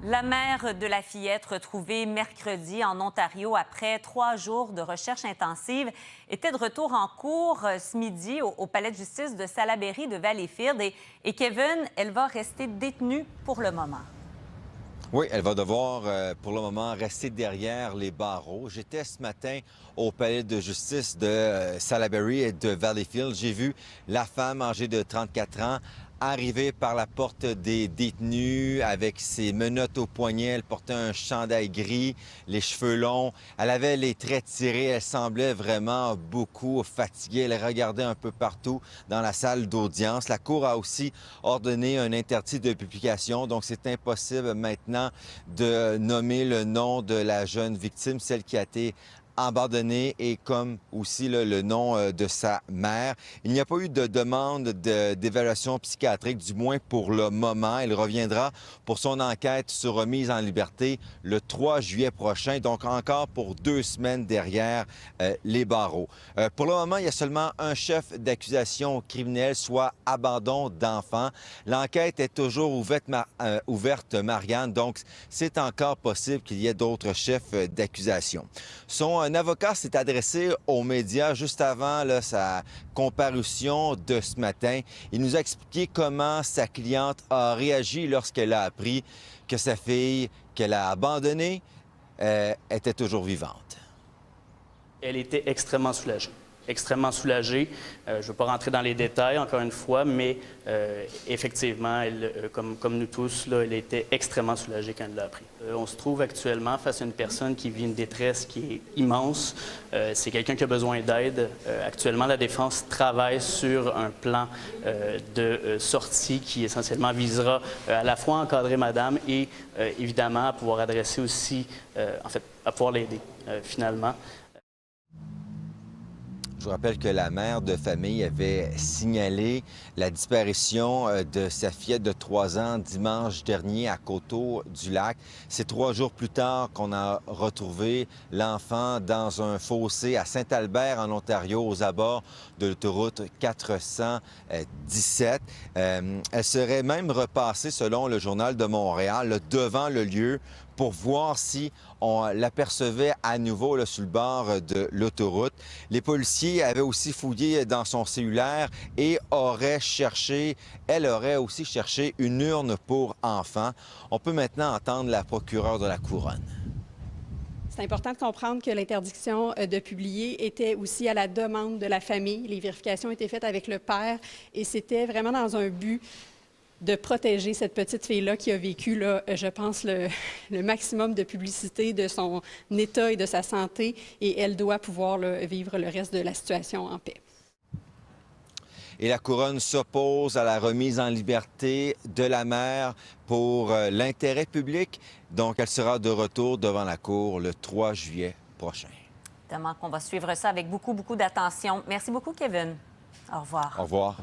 La mère de la fillette retrouvée mercredi en Ontario après 3 jours de recherche intensive était de retour en cours ce midi au palais de justice de Salaberry de Valleyfield. Et Kevin, elle va rester détenue pour le moment. Oui, elle va devoir, pour le moment, rester derrière les barreaux. J'étais ce matin au palais de justice de Salaberry et de Valleyfield. J'ai vu la femme âgée de 34 ans arriver par la porte des détenus avec ses menottes aux poignets. Elle portait un chandail gris, les cheveux longs. Elle avait les traits tirés. Elle semblait vraiment beaucoup fatiguée. Elle regardait un peu partout dans la salle d'audience. La Cour a aussi ordonné un interdit de publication, donc c'est impossible maintenant de nommer le nom de la jeune victime, celle qui a été abandonnée, et comme aussi le nom de sa mère. Il n'y a pas eu de demande d'évaluation psychiatrique, du moins pour le moment. Il reviendra pour son enquête sur remise en liberté le 3 juillet prochain, donc encore pour 2 semaines derrière les barreaux. Pour le moment, il y a seulement un chef d'accusation criminelle, soit abandon d'enfant. L'enquête est toujours ouverte, Marianne, donc c'est encore possible qu'il y ait d'autres chefs d'accusation. Son avocat s'est adressé aux médias juste avant sa comparution de ce matin. Il nous a expliqué comment sa cliente a réagi lorsqu'elle a appris que sa fille, qu'elle a abandonnée, était toujours vivante. Elle était extrêmement soulagée. Extrêmement soulagée. Je ne veux pas rentrer dans les détails, encore une fois, mais effectivement, elle, comme nous tous, là, elle était extrêmement soulagée quand elle l'a appris. On se trouve actuellement face à une personne qui vit une détresse qui est immense. C'est quelqu'un qui a besoin d'aide. Actuellement, la Défense travaille sur un plan de sortie qui essentiellement visera à la fois encadrer Madame et évidemment à pouvoir adresser aussi, en fait, à pouvoir l'aider finalement. Je vous rappelle que la mère de famille avait signalé la disparition de sa fillette de 3 ans dimanche dernier à Coteau-du-Lac. C'est 3 jours plus tard qu'on a retrouvé l'enfant dans un fossé à Saint-Albert, en Ontario, aux abords de l'autoroute 417. Elle serait même repassée, selon le Journal de Montréal, devant le lieu pour voir si on l'apercevait à nouveau sur le bord de l'autoroute. Les policiers avaient aussi fouillé dans son cellulaire et elle aurait aussi cherché une urne pour enfants. On peut maintenant entendre la procureure de la Couronne. C'est important de comprendre que l'interdiction de publier était aussi à la demande de la famille. Les vérifications étaient faites avec le père et c'était vraiment dans un but de protéger cette petite fille-là qui a vécu, là, je pense, le maximum de publicité de son état et de sa santé, et elle doit pouvoir là, vivre le reste de la situation en paix. Et la Couronne s'oppose à la remise en liberté de la mère pour l'intérêt public. Donc, elle sera de retour devant la Cour le 3 juillet prochain. Évidemment qu'on va suivre ça avec beaucoup d'attention. Merci beaucoup, Kevin. Au revoir. Au revoir.